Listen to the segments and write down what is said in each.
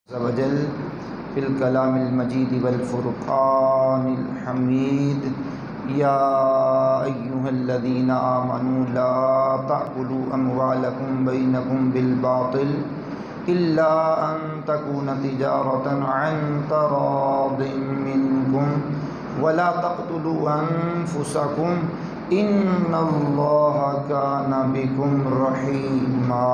عز وجل فی الکلام المجید والفرقان الحمید یا ایہا الذین آمنوا لا تأکلوا اموالکم بینکم بالباطل الا ان تکون تجارۃ عن تراض منکم ولا تقتلوا انفسکم ان اللہ کان بکم رحیما۔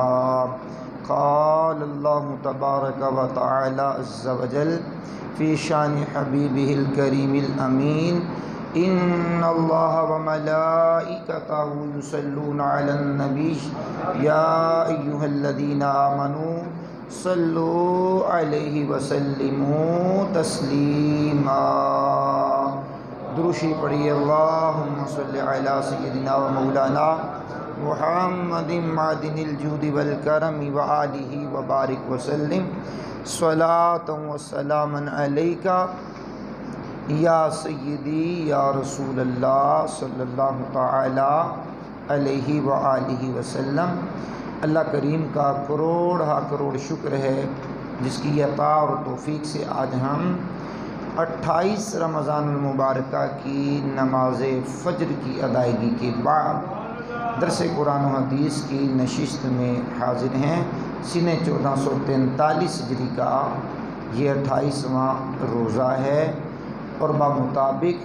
قال اللہ تبارک و تعالی عز وجل فی شان حبیبہ الکریم الامین ان اللہ وملائکتہ یصلون علی النبی یا ایہا الذین آمنوا صلوا علیہ وسلموا تسلیما۔ درشی پڑھی اللہم صلی علی سیدنا و مولانا محمد معدن الجود والکرم وآلہ وبارک وسلم صلاۃ و سلاما علیک یا سیدی یا رسول اللہ صلی اللہ تعالی علیہ وآلہ وسلم۔ اللہ کریم کا کروڑ شکر ہے جس کی عطا اور توفیق سے آج ہم 28 رمضان المبارکہ کی نماز فجر کی ادائیگی کے بعد درس قرآن و حدیث کی نشست میں حاضر ہیں۔ سنہ 1443 ہجری کا یہ 28واں روزہ ہے اور بمطابق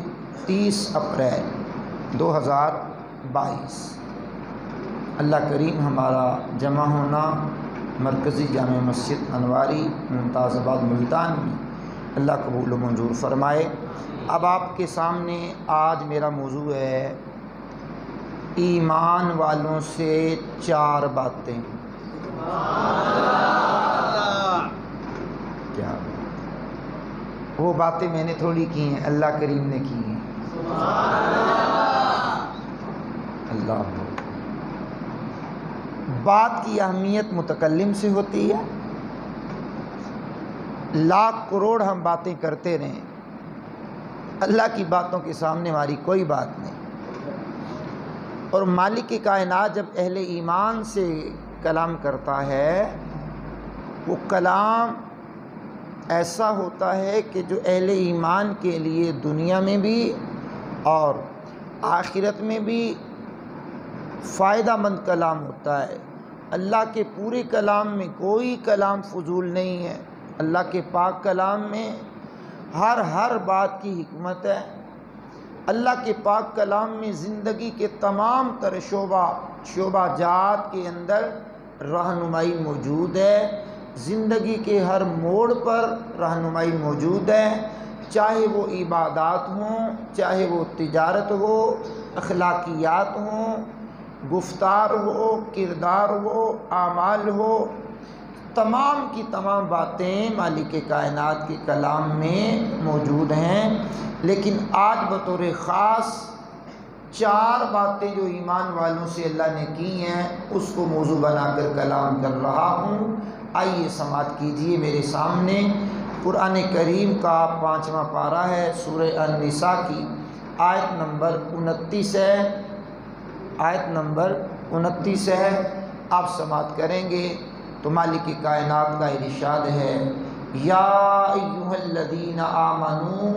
30 اپریل 2022۔ اللہ کریم ہمارا جمع ہونا مرکزی جامع مسجد انواری ممتاز آباد ملتان میں اللہ قبول و منظور فرمائے۔ اب آپ کے سامنے آج میرا موضوع ہے ایمان والوں سے 4 باتیں۔ کیا وہ باتیں میں نے تھوڑی کی ہیں، اللہ کریم نے کی ہیں۔ اللہ بات کی اہمیت متکلم سے ہوتی ہے۔ لاکھ کروڑ ہم باتیں کرتے رہیں، اللہ کی باتوں کے سامنے ہماری کوئی بات نہیں۔ اور مالک کائنات جب اہل ایمان سے کلام کرتا ہے وہ کلام ایسا ہوتا ہے کہ جو اہل ایمان کے لیے دنیا میں بھی اور آخرت میں بھی فائدہ مند کلام ہوتا ہے۔ اللہ کے پورے کلام میں کوئی کلام فضول نہیں ہے۔ اللہ کے پاک کلام میں ہر بات کی حکمت ہے۔ اللہ کے پاک کلام میں زندگی کے تمام تر شعبہ جات کے اندر رہنمائی موجود ہے۔ زندگی کے ہر موڑ پر رہنمائی موجود ہے، چاہے وہ عبادات ہوں، چاہے وہ تجارت ہو، اخلاقیات ہوں، گفتار ہو، کردار ہو، اعمال ہو، تمام کی تمام باتیں مالک کائنات کے کلام میں موجود ہیں۔ لیکن آج بطور خاص 4 باتیں جو ایمان والوں سے اللہ نے کی ہیں اس کو موضوع بنا کر کلام کر رہا ہوں۔ آئیے سماعت کیجیے میرے سامنے قرآن کریم کا 5واں پارہ ہے، سورہ النساء کی آیت نمبر 29 ہے۔ آیت نمبر 29 ہے، آپ سماعت کریں گے تو مالک کائنات کا ارشاد ہے یا ایہا الذین آمنوا،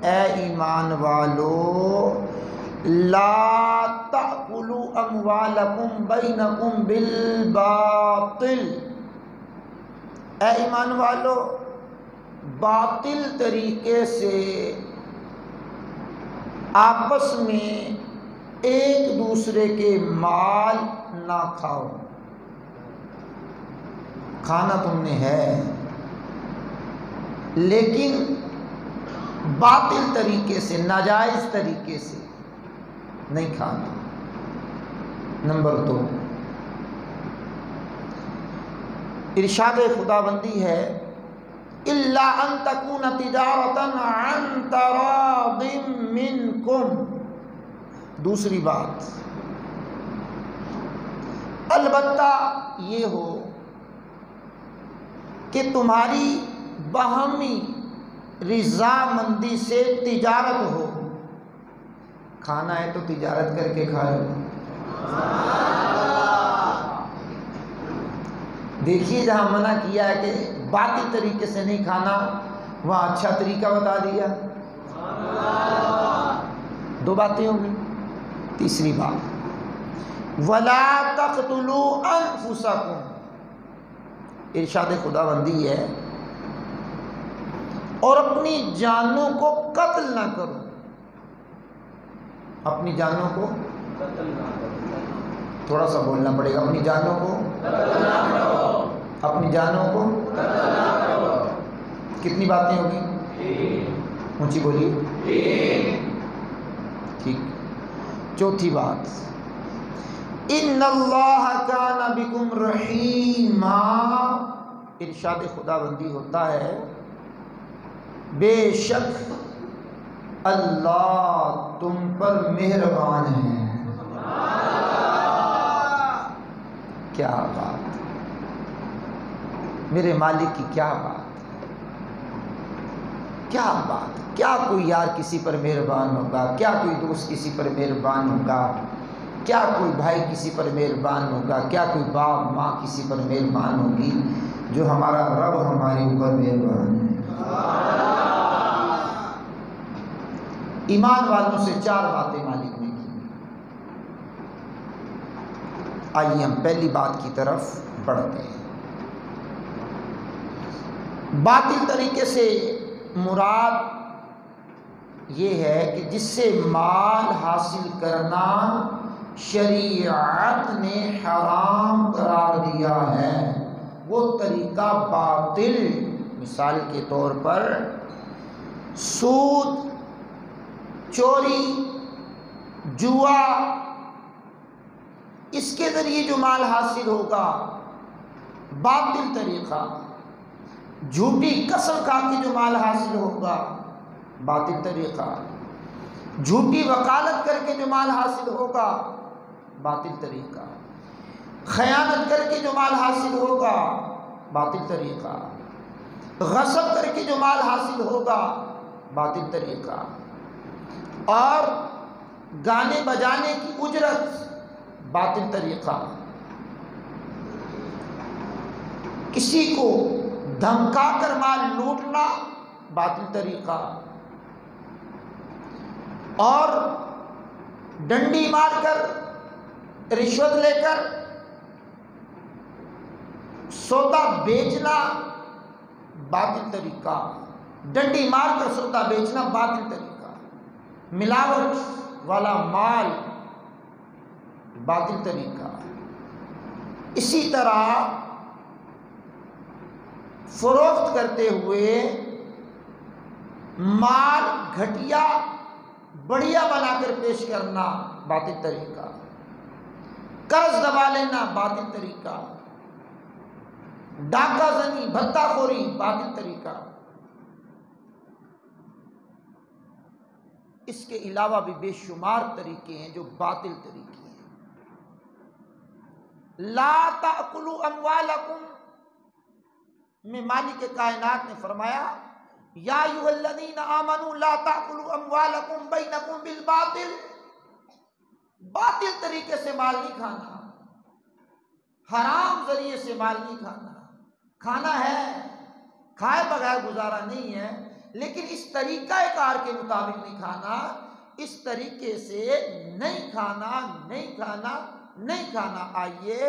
اے ایمان والو، لا تأکلوا اموالکم بینکم بالباطل، اے ایمان والو باطل طریقے سے آپس میں ایک دوسرے کے مال نہ کھاؤ۔ کھانا تم نے ہے لیکن باطل طریقے سے، ناجائز طریقے سے نہیں کھانا۔ نمبر 2، ارشاد خداوندی ہے الا ان تکون تجارۃ عن تراض منکم۔ دوسری بات، البتہ یہ ہو کہ تمہاری باہمی رضامندی سے تجارت ہو۔ کھانا ہے تو تجارت کر کے کھا لو۔ دیکھیے جہاں منع کیا ہے کہ باطل طریقے سے نہیں کھانا، وہاں اچھا طریقہ بتا دیا۔ دو باتیں ہو گئی۔ تیسری بات، وَلَا تَقْتُلُوا أَنفُسَكُمْ، ارشاد خداوندی ہے اور اپنی جانوں کو قتل نہ کرو، اپنی جانوں کو تھوڑا سا بولنا پڑے گا، اپنی جانوں کو اپنی جانوں کو کتنی باتیں ہوگی؟ اونچی بولیے۔ ٹھیک۔ چوتھی بات، ان اللہ کان بکم رحیما، ارشاد خداوندی ہوتا ہے بے شک اللہ تم پر مہربان ہے۔ کیا بات، میرے مالک کی کیا بات، کیا بات، کیا کوئی یار کسی پر مہربان ہوگا، کیا کوئی دوست کسی پر مہربان ہوگا، کیا کوئی بھائی کسی پر مہربان ہوگا، کیا کوئی باپ ماں کسی پر مہربان ہوگی، جو ہمارا رب ہمارے اوپر مہربان ہے۔ ایمان والوں سے چار باتیں مالک نے کی۔ آئیے ہم پہلی بات کی طرف بڑھتے ہیں۔ باطل طریقے سے مراد یہ ہے کہ جس سے مال حاصل کرنا شریعت نے حرام قرار دیا ہے، وہ طریقہ باطل۔ مثال کے طور پر سود، چوری، جوا، اس کے ذریعے جو مال حاصل ہوگا باطل طریقہ۔ جھوٹی قسم کھا کے جو مال حاصل ہوگا باطل طریقہ۔ جھوٹی وکالت کر کے جو مال حاصل ہوگا باطل طریقہ۔ خیانت کر کے جو مال حاصل ہوگا باطل طریقہ۔ غصب کر کے جو مال حاصل ہوگا باطل طریقہ۔ اور گانے بجانے کی اجرت باطل طریقہ۔ کسی کو دھمکا کر مال لوٹنا باطل طریقہ، اور ڈنڈی مار کر رشوت لے کر سودا بیچنا باطل طریقہ، ڈنڈی مار کر سودا بیچنا باطل طریقہ، ملاوٹ والا مال باطل طریقہ۔ اسی طرح فروخت کرتے ہوئے مال گھٹیا بڑھیا بنا کر پیش کرنا باطل طریقہ، قرض دبا لینا باطل طریقہ، ڈاکہ زنی، بھتہ خوری باطل طریقہ۔ اس کے علاوہ بھی بے شمار طریقے ہیں جو باطل طریقے ہیں۔ لا تأکلوا اموالکم میں مالک کائنات نے فرمایا یا ایھا الذین آمنوا لا تأکلوا اموالکم بینکم بالباطل، باطل طریقے سے مال نہیں کھانا، حرام ذریعے سے مال نہیں کھانا۔ کھانا ہے، کھائے بغیر گزارا نہیں ہے، لیکن اس طریقہ کار کے مطابق نہیں کھانا، اس طریقے سے نہیں کھانا، نہیں کھانا، نہیں کھانا۔ آئیے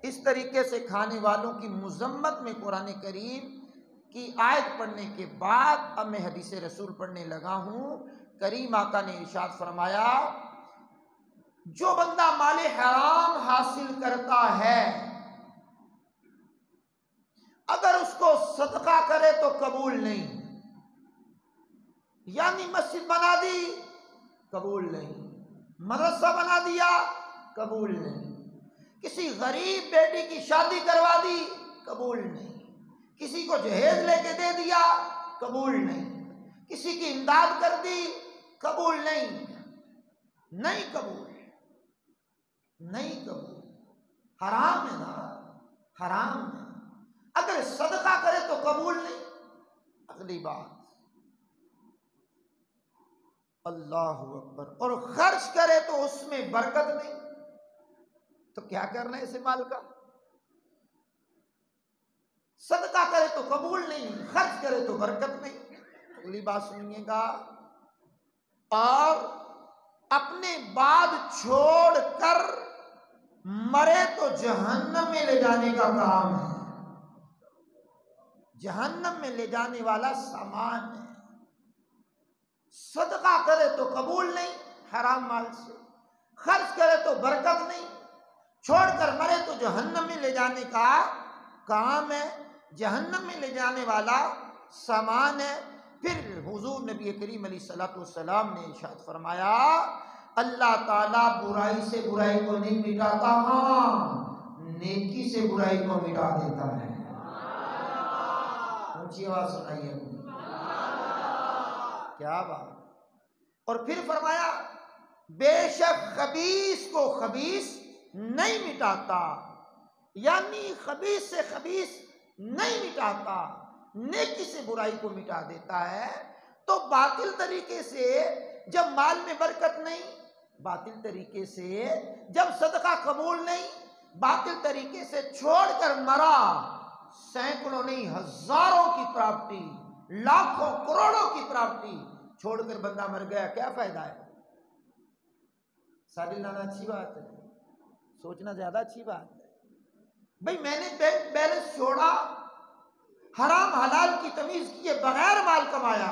اس طریقے سے کھانے والوں کی مذمت میں قرآن کریم کی آیت پڑھنے کے بعد اب میں حدیث رسول پڑھنے لگا ہوں۔ کریم آقا نے ارشاد فرمایا جو بندہ مال حرام حاصل کرتا ہے اگر اس کو صدقہ کرے تو قبول نہیں، یعنی مسجد بنا دی قبول نہیں، مدرسہ بنا دیا قبول نہیں، کسی غریب بیٹی کی شادی کروا دی قبول نہیں، کسی کو جہیز لے کے دے دیا قبول نہیں، کسی کی امداد کر دی قبول نہیں، نہیں قبول، نہیں قبول، حرام ہے نا، حرام ہے۔ اگر صدقہ کرے تو قبول نہیں۔ اگلی بات اللہ اکبر، اور خرچ کرے تو اس میں برکت نہیں، تو کیا کرنا ہے اسے مال کا؟ صدقہ کرے تو قبول نہیں، خرچ کرے تو برکت نہیں۔ اگلی بات سنیے گا، اور اپنے بعد چھوڑ کر مرے تو جہنم میں لے جانے کا کام ہے، جہنم میں لے جانے والا سامان ہے۔ صدقہ کرے تو قبول نہیں حرام مال سے، خرچ کرے تو برکت نہیں، چھوڑ کر مرے تو جہنم میں لے جانے کا کام ہے، جہنم میں لے جانے والا سامان ہے۔ پھر حضور نبی کریم علیہ الصلوۃ والسلام نے ارشاد فرمایا، اللہ تعالیٰ برائی سے برائی کو نہیں مٹاتا، ہاں نیکی سے برائی کو مٹا دیتا ہے۔ اونچی آواز سنائیے، کیا بات۔ اور پھر فرمایا، بے شک خبیث کو خبیث نہیں مٹاتا، یعنی خبیث سے خبیث نہیں مٹاتا، نیکی سے برائی کو مٹا دیتا ہے۔ تو باطل طریقے سے جب مال میں برکت نہیں، باطل طریقے سے جب صدقہ قبول نہیں، باطل طریقے سے چھوڑ کر مرا، سینکڑوں نہیں ہزاروں کی پراپرٹی، لاکھوں کروڑوں کی پراپرٹی چھوڑ کر بندہ مر گیا، کیا فائدہ ہے؟ ساڑھے لانا اچھی بات ہے، سوچنا زیادہ اچھی بات ہے۔ بھئی میں نے بینک بیلنس چھوڑا، حرام حلال کی تمیز کیے بغیر مال کمایا،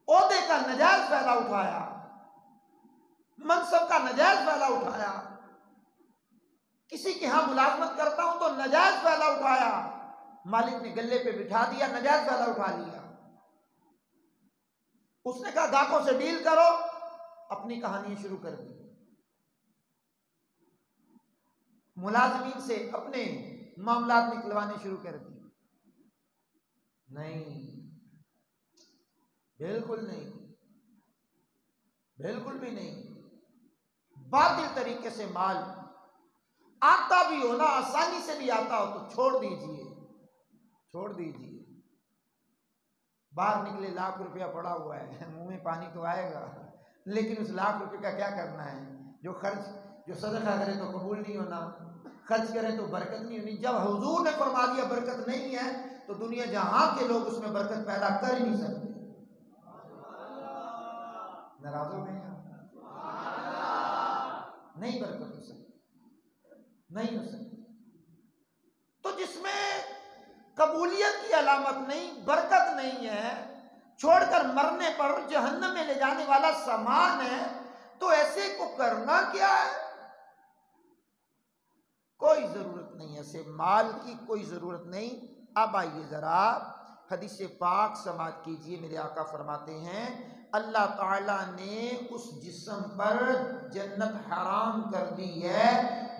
عہدے کا نجائز فائدہ اٹھایا، منصب کا نجائز فائدہ اٹھایا، کسی کے ہاں ملازمت کرتا ہوں تو نجائز فائدہ اٹھایا، مالک نے گلے پہ بٹھا دیا، نجائز فائدہ اٹھا لیا۔ اس نے کہا گاہکوں سے ڈیل کرو، اپنی کہانی شروع کر دی، ملازمین سے اپنے معاملات نکلوانے شروع کر دی۔ نہیں، بالکل نہیں، بالکل بھی نہیں۔ باطل طریقے سے مال آتا بھی ہو نا، آسانی سے بھی آتا ہو تو چھوڑ دیجئے، چھوڑ دیجئے۔ باہر نکلے لاکھ روپیہ پڑا ہوا ہے، منہ میں پانی تو آئے گا، لیکن اس لاکھ روپے کا کیا کرنا ہے؟ جو صدقہ کرے تو قبول نہیں ہونا، خرچ کرے تو برکت نہیں ہونی۔ جب حضور نے فرما دیا برکت نہیں ہے تو دنیا جہاں کے لوگ اس میں برکت پیدا کر ہی نہیں سکتے۔ ناراض ہو گئے آپ؟ نہیں برکت ہو سکتی، نہیں ہو سکتی۔ تو جس میں قبولیت کی علامت نہیں، برکت نہیں ہے، چھوڑ کر مرنے پر جہنم میں لے جانے والا سامان ہے، تو ایسے کو کرنا کیا ہے؟ کوئی ضرورت نہیں، ایسے مال کی کوئی ضرورت نہیں۔ اب آئیے ذرا حدیث پاک سماعت کیجئے، میرے آقا فرماتے ہیں اللہ تعالیٰ نے اس جسم پر جنت حرام کر دی ہے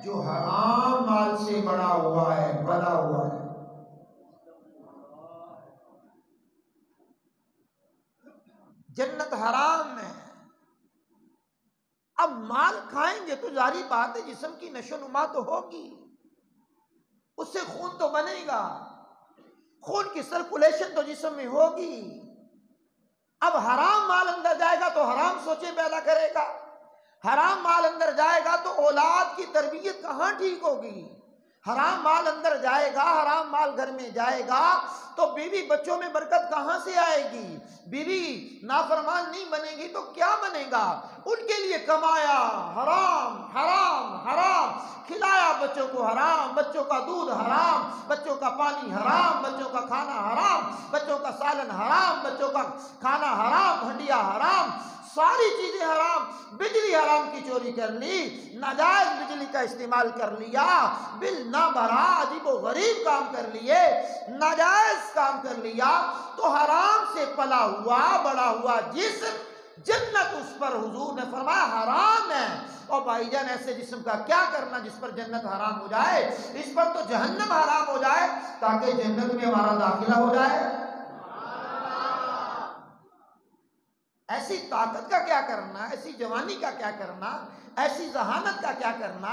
جو حرام مال سے بڑا ہوا ہے، بڑا ہوا ہے۔ جنت حرام ہے۔ اب مال کھائیں گے تو ظاہری بات ہے جسم کی نشو و نما تو ہوگی، اس سے خون تو بنے گا، خون کی سرکولیشن تو جسم میں ہوگی۔ اب حرام مال اندر جائے گا تو حرام سوچیں پیدا کرے گا، حرام مال اندر جائے گا تو اولاد کی تربیت کہاں ٹھیک ہوگی؟ حرام مال اندر جائے گا، حرام مال گھر میں جائے گا تو بیوی بچوں میں برکت کہاں سے آئے گی؟ بیوی نافرمان نہیں بنے گی تو کیا بنے گا؟ ان کے لیے کمایا حرام حرام حرام، کھلایا بچوں کو حرام، بچوں کا دودھ حرام، بچوں کا پانی حرام، بچوں کا کھانا حرام، بچوں کا سالن حرام، بچوں کا کھانا حرام، ہڈیاں حرام، ساری چیزیں حرام۔ بجلی حرام کی چوری کر لی، ناجائز بجلی کا استعمال کر لیا، بل نہ بھرا، عجیب و غریب کام کر لیے، ناجائز کام کر لیا، تو حرام سے پلا ہوا بڑا ہوا جسم، جنت اس پر حضور نے فرمایا حرام ہے۔ اور بھائی جان ایسے جسم کا کیا کرنا جس پر جنت حرام ہو جائے؟ اس پر تو جہنم حرام ہو جائے تاکہ جنت میں ہمارا داخلہ ہو جائے۔ ایسی طاقت کا کیا کرنا، ایسی جوانی کا کیا کرنا، ایسی ذہانت کا کیا کرنا،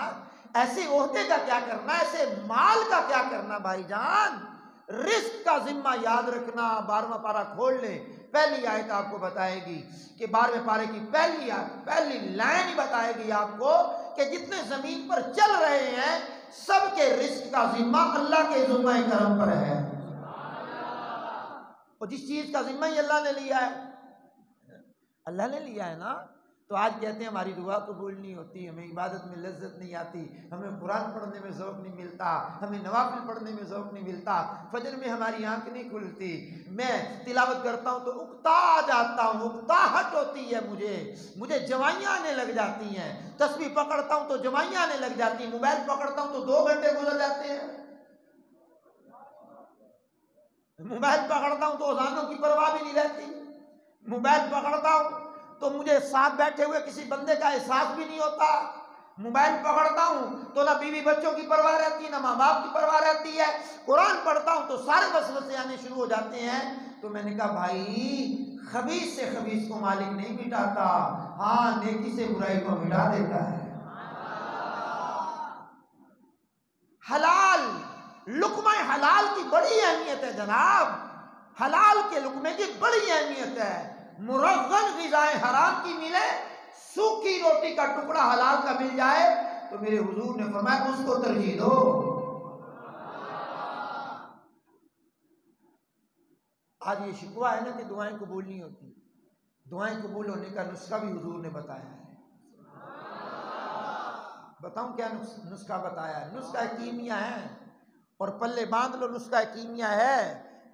ایسے عہدے کا کیا کرنا، ایسے مال کا کیا کرنا؟ بھائی جان رزق کا ذمہ یاد رکھنا۔ 12واں پارہ کھول لیں، پہلی آیت آپ کو بتائے گی کہ 12ویں پارے کی پہلی لائن ہی بتائے گی آپ کو کہ جتنے زمین پر چل رہے ہیں سب کے رزق کا ذمہ اللہ کے ذمہ کرم پر ہے، اور جس چیز کا ذمہ ہی اللہ نے لیا ہے، اللہ نے لیا ہے نا۔ تو آج کہتے ہیں ہماری دعا قبول نہیں ہوتی، ہمیں عبادت میں لذت نہیں آتی، ہمیں قرآن پڑھنے میں ذوق نہیں ملتا، ہمیں نوافل پڑھنے میں ذوق نہیں ملتا، فجر میں ہماری آنکھ نہیں کھلتی، میں تلاوت کرتا ہوں تو اکتا جاتا ہوں، اکتاہٹ ہوتی ہے، مجھے جوائیاں آنے لگ جاتی ہیں، تسبیح پکڑتا ہوں تو جوائیاں آنے لگ جاتی ہیں، موبائل پکڑتا ہوں تو 2 گھنٹے گزر جاتے ہیں، موبائل پکڑتا ہوں تو اذانوں کی پرواہ بھی نہیں رہتی، موبائل پکڑتا ہوں تو مجھے ساتھ بیٹھے ہوئے کسی بندے کا احساس بھی نہیں ہوتا، موبائل پکڑتا ہوں تو نہ بیوی بچوں کی پرواہ رہتی، نہ ماں باپ کی پرواہ رہتی ہے، قرآن پڑھتا ہوں تو سارے وسوسے آنے شروع ہو جاتے ہیں۔ تو میں نے کہا بھائی خبیث سے خبیث کو مالک نہیں مٹاتا، ہاں نیکی سے برائی کو مٹا دیتا ہے۔ حلال لقمہ حلال کی بڑی اہمیت ہے جناب، حلال کے لقمے کی بڑی اہمیت ہے۔ مرغن غذائیں حرام کی ملے، سوکھی روٹی کا ٹکڑا حلال کا مل جائے تو میرے حضور نے فرمایا اس کو ترجیح دو۔ آج یہ شکوہ ہے نا کہ دعائیں قبول نہیں ہوتی، دعائیں قبول ہونے کا نسخہ بھی حضور نے بتایا ہے۔ بتاؤں کیا نسخہ بتایا ہے؟ نسخہ کیمیا ہے، اور پلے باندھ لو، نسخہ کیمیا ہے۔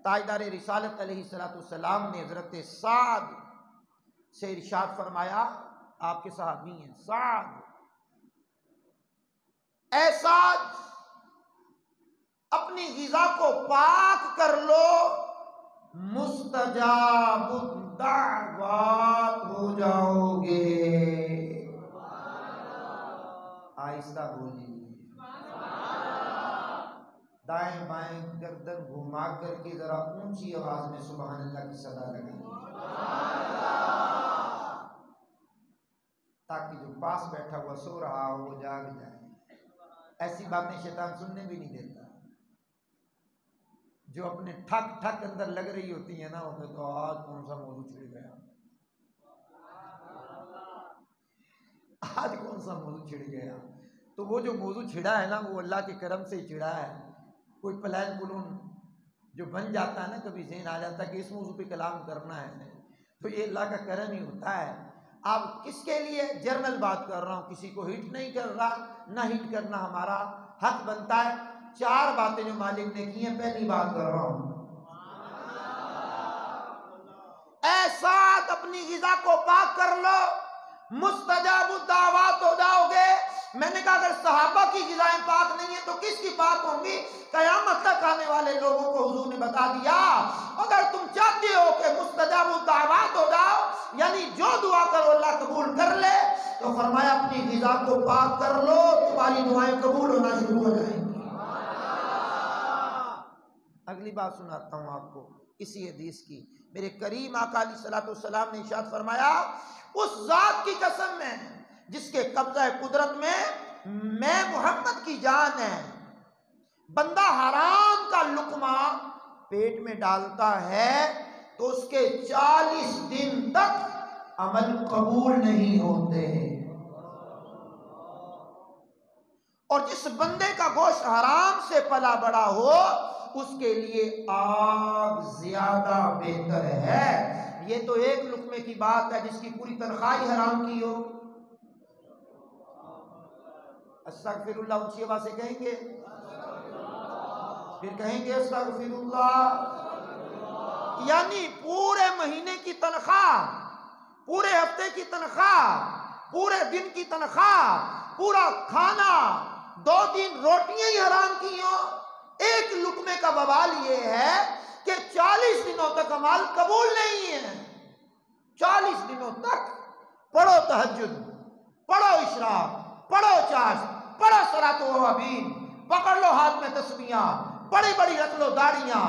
تاجدار رسالت علیہ السلام نے حضرت سعد سے ارشاد فرمایا، آپ کے صحابی ہیں سعد، اے سعد اپنی غذا کو پاک کر لو، مستجاب الدعوات ہو جاؤ گے۔ آہستہ بولیے، دائیں بائیں گردن گھما کر کے ذرا اونچی آواز میں سبحان اللہ کی صدا لگائیں، تاکہ جو پاس بیٹھا ہوا سو رہا ہو وہ جاگ جائے۔ ایسی باتیں شیطان سننے بھی نہیں دیتا، جو اپنے ٹھک ٹھک اندر لگ رہی ہوتی ہیں نا، وہ کہتا ہے آج کون سا موضوع چھڑ گیا، آج کون سا موضوع چھڑ گیا۔ تو وہ جو موضوع چھڑا ہے نا وہ اللہ کے کرم سے ہی چھڑا ہے۔ کوئی پلان پلون جو بن جاتا ہے نا، کبھی ذہن آ جاتا ہے کہ اس موضوع پہ کلام کرنا ہے، تو یہ اللہ کا کرم ہی ہوتا ہے۔ آپ کس کے لیے جرنل بات کر رہا ہوں، کسی کو ہٹ نہیں کر رہا، نہ ہٹ کرنا ہمارا حق بنتا ہے۔ 4 باتیں جو مالک نے کی ہیں، پہلی بات کر رہا ہوں، اے سعد اپنی غذا کو پاک کر لو، مستجاب الدعوات ہو جاؤ گے۔ میں نے کہا اگر صحابہ کی غذائیں پاک نہیں ہیں تو کس کی پاک ہوں گی؟ قیامت تک آنے والے لوگوں کو حضور نے بتا دیا، اگر تم چاہتے ہو کہ مستجاب الدعوات ہو جاؤ، یعنی جو دعا کرو اللہ قبول کر لے، تو فرمایا اپنی غذا کو پاک کر لو، تمہاری دعائیں قبول ہونا شروع ہو جائیں گی۔ اگلی بات سناتا ہوں آپ کو اسی حدیث کی۔ میرے کریم آقا علیہ السلام نے ارشاد فرمایا، اس ذات کی قسم ہے جس کے قبضہ قدرت میں محمد کی جان ہے، بندہ حرام کا لقمہ پیٹ میں ڈالتا ہے تو اس کے 40 دن تک عمل قبول نہیں ہوتے، اور جس بندے کا گوشت حرام سے پلا بڑا ہو اس کے لیے آگ زیادہ بہتر ہے۔ یہ تو ایک لقمے کی بات ہے، جس کی پوری تنخواہ حرام کی ہو۔ استغفر اللہ اونچی آواز سے کہیں گے، پھر کہیں گے استغفر اللہ، یعنی پورے مہینے کی تنخواہ، پورے ہفتے کی تنخواہ، پورے دن کی تنخواہ، پورا کھانا، 2 دن روٹیاں ہی حرام کی ہوں۔ ایک لقمے کا بوال یہ ہے کہ 40 دنوں تک عمل قبول نہیں ہے۔ 40 دنوں تک پڑھو تہجد، پڑھو اشراق، پڑھو چاشت، پڑھو صلاۃ و اوابین، پکڑ لو ہاتھ میں تسبیحاں، بڑی بڑی رکھ لو داڑیاں،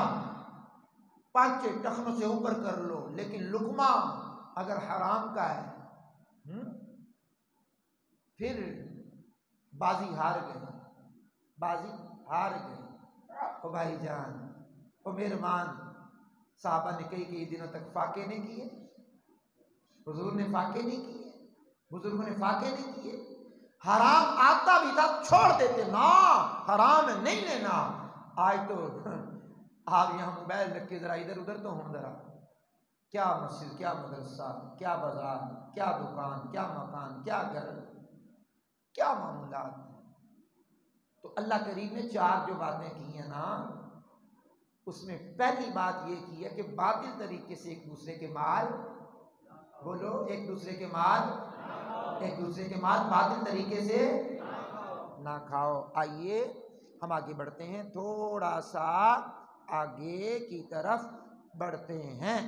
پانچے ٹخنوں سے اوپر کر لو، لیکن لقمہ اگر حرام کا ہے پھر بازی ہار گئے، بازی ہار گئے۔ او بھائی جان، او مہربان، صحابہ نے کئی دنوں تک فاقے نہیں کیے، حضور نے فاقے نہیں کیے، بزرگوں نے فاقے نہیں کیے۔ حرام آتا بھی تھا چھوڑ دیتے، نا حرام ہے نہیں لینا۔ آج تو آپ یہاں موبائل رکھ کے ذرا ادھر ادھر تو ہوں، ذرا کیا مسجد، کیا مدرسہ، کیا بازار، کیا دکان، کیا مکان، کیا گھر، کیا معاملات ہیں۔ تو اللہ کریم نے چار جو باتیں کی ہیں نا، اس میں پہلی بات یہ کی ہے کہ باطل طریقے سے ایک دوسرے کے مال، بولو ایک دوسرے کے مال باطل طریقے سے نہ کھاؤ۔ آئیے ہم آگے بڑھتے ہیں، تھوڑا سا آگے کی طرف بڑھتے ہیں۔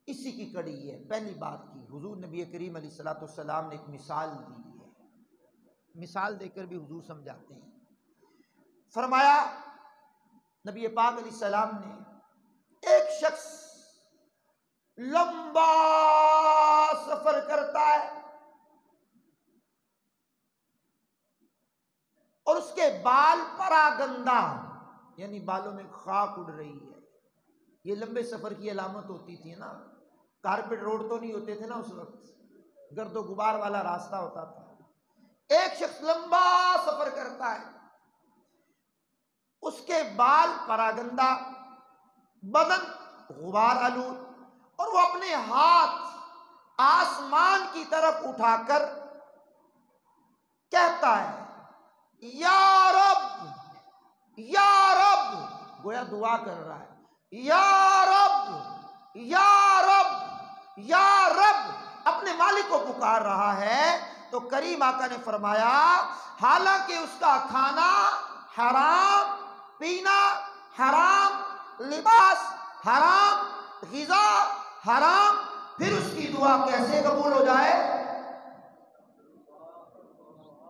اسی کی کڑی ہے پہلی بات کی، حضور نبی کریم علیہ الصلوۃ والسلام نے ایک مثال دی ہے، مثال دے کر بھی حضور سمجھاتے ہیں۔ فرمایا نبی پاک علیہ السلام نے، ایک شخص لمبا سفر کرتا ہے اور اس کے بال پراگندہ، یعنی بالوں میں خاک اڑ رہی ہے۔ یہ لمبے سفر کی علامت ہوتی تھی نا، کارپیٹ روڈ تو نہیں ہوتے تھے نا اس وقت، گرد و غبار والا راستہ ہوتا تھا۔ ایک شخص لمبا سفر کرتا ہے، اس کے بال پراگندہ، بدن غبار آلود، اور وہ اپنے ہاتھ آسمان کی طرف اٹھا کر کہتا ہے یا رب یا رب، گویا دعا کر رہا ہے، یا رب یا رب یا رب، اپنے مالک کو پکار رہا ہے۔ تو کریم آقا نے فرمایا حالانکہ اس کا کھانا حرام، پینا حرام، لباس حرام، غذا حرام، پھر اس کی دعا کیسے قبول ہو جائے؟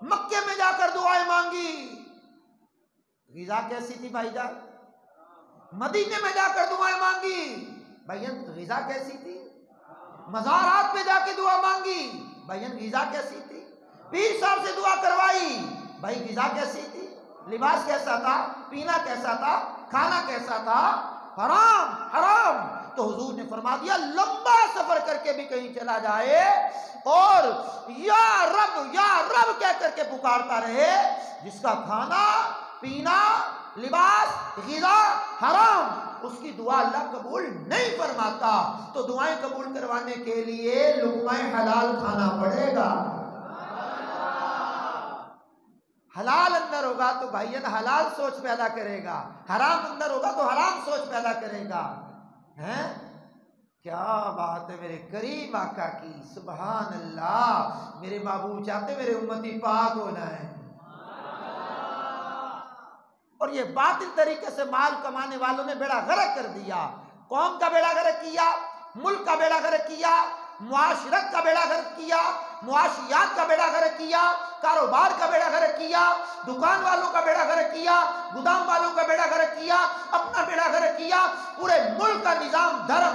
مکے میں جا کر دعائیں مانگی، غذا کیسی تھی بھائی جان؟ مدینے میں جا کر دعائیں مانگی، بھائین غذا کیسی تھی؟ مزارات پہ جا کے دعا مانگی، بھائین غذا کیسی تھی؟ پیر صاحب سے دعا کروائی، بھائی غذا کیسی تھی؟ لباس کیسا تھا؟ پینا کیسا تھا؟ کھانا کیسا تھا؟ حرام حرام۔ تو حضور نے فرما دیا لمبا سفر کر کے بھی کہیں چلا جائے اور یا رب کہہ کر کے پکارتا رہے، جس کا کھانا پینا لباس غذا حرام، اس کی دعا اللہ قبول نہیں فرماتا۔ تو دعائیں قبول کروانے کے لیے لقمہ حلال کھانا پڑے گا۔ حلال اندر ہوگا تو بھائین حلال سوچ پیدا کرے گا، حرام اندر ہوگا تو حرام سوچ پیدا کرے گا۔ ہیں کیا بات ہے میرے کریم آقا کی، سبحان اللہ۔ میرے محبوب چاہتے میرے امتی پاک ہو جائیں۔ اور یہ باطل طریقے سے مال کمانے والوں نے بیڑا غرق کر دیا، قوم کا بیڑا غرق کیا، ملک کا بیڑا غرق کیا، معاشرت کا بیڑا غرق کیا، معاشیات کا بیڑا غرق کیا، کاروبار کا بیڑا غرق کیا، دکان والوں کا بیڑا غرق کیا، گودام والوں کا بیڑا غرق کیا، اپنا بیڑا غرق کیا۔ پورے ملک کا نظام دھرم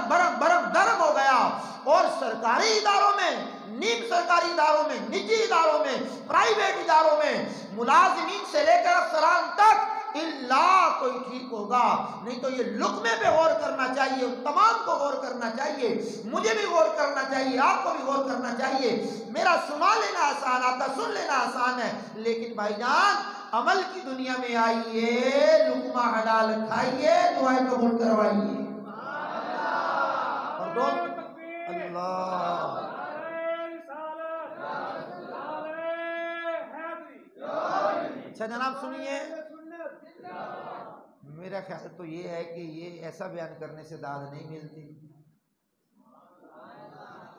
دھرم ہو گیا، اور سرکاری اداروں میں، نیم سرکاری اداروں میں، نجی اداروں میں، پرائیویٹ اداروں میں ملازمین سے لے کر افسران تک اللہ کوئی ٹھیک ہوگا، نہیں تو یہ لقمے پہ غور کرنا چاہیے، تمام کو غور کرنا چاہیے، مجھے بھی غور کرنا چاہیے، آپ کو بھی غور کرنا چاہیے۔ میرا سنا لینا آسان، آپ کا سن لینا آسان ہے، لیکن بھائی جان عمل کی دنیا میں آئیے، لقمہ حلال کھائیے، دعائیں قبول کروائیے۔ اور دو اللہ اچھا جناب سنیے، میرا خیال تو یہ ہے کہ یہ ایسا بیان کرنے سے داد نہیں ملتی،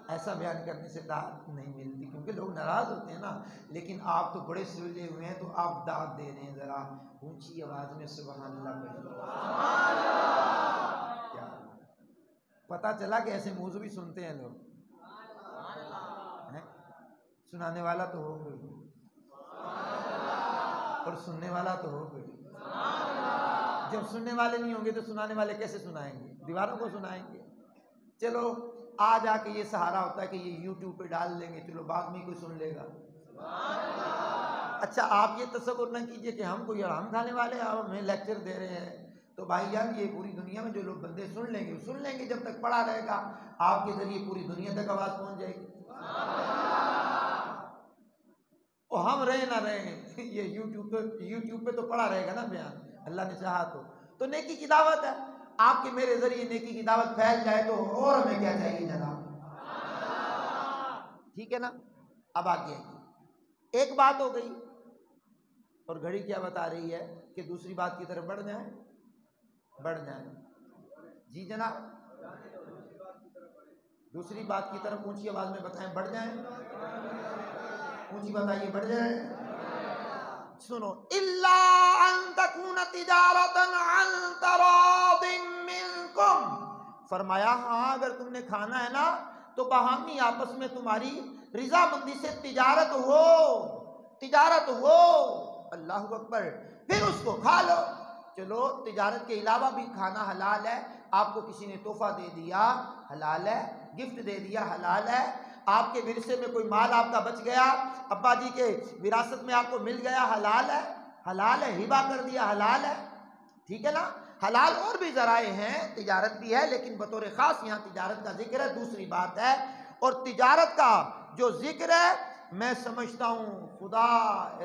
ایسا بیان کرنے سے داد نہیں ملتی، کیونکہ لوگ ناراض ہوتے ہیں نا۔ لیکن آپ تو بڑے سلجھے ہوئے ہیں تو آپ داد دے رہے ہیں، ذرا اونچی آواز میں سبحان اللہ کہیے۔ کیا پتہ چلا کہ ایسے موضوع بھی سنتے ہیں لوگ، سنانے والا تو ہو کوئی اور سننے والا تو ہو کوئی۔ جب سننے والے نہیں ہوں گے تو سنانے والے کیسے سنائیں گے؟ دیواروں کو سنائیں گے۔ چلو آ جا کے یہ سہارا ہوتا ہے کہ یہ یوٹیوب پہ ڈال دیں گے، چلو بعد میں کوئی سن لے گا۔ اچھا آپ یہ تصور نہ کیجئے کہ ہم کوئی حرام کھانے والے ہیں اور ہمیں لیکچر دے رہے ہیں، تو بھائی جان یہ پوری دنیا میں جو لوگ بندے سن لیں گے جب تک پڑا رہے گا، آپ کے ذریعے پوری دنیا تک آواز پہنچ جائے گی۔ اور ہم رہے نہ رہے یہ یوٹیوب پہ تو پڑا رہے گا نا بیان، اللہ نے چاہا تو نیکی کی دعوت ہے، آپ کے میرے ذریعے نیکی کی دعوت پھیل جائے تو اور ہمیں کیا چاہیے جناب، ٹھیک ہے نا۔ اب آگے ایک بات ہو گئی، اور گھڑی کیا بتا رہی ہے کہ دوسری بات کی طرف بڑھ جائیں، جی جناب، دوسری بات کی طرف اونچی آواز میں بتائیں، بڑھ جائیں، اونچی بتائیے، بڑھ جائیں۔ سنو، الا ان تکون تجارتا عن تراض منکم، فرمایا ہاں اگر تم نے کھانا ہے نا تو باہمی آپس میں تمہاری رضامندی سے تجارت ہو، اللہ اکبر، پھر اس کو کھا لو۔ چلو تجارت کے علاوہ بھی کھانا حلال ہے، آپ کو کسی نے تحفہ دے دیا حلال ہے، گفٹ دے دیا حلال ہے، آپ کے ورثے میں کوئی مال آپ کا بچ گیا، ابا جی کے وراثت میں آپ کو مل گیا حلال ہے، ہبہ کر دیا حلال ہے، ٹھیک ہے نا۔ حلال اور بھی ذرائع ہیں، تجارت بھی ہے، لیکن بطور خاص یہاں تجارت کا ذکر ہے۔ دوسری بات ہے، اور تجارت کا جو ذکر ہے میں سمجھتا ہوں خدا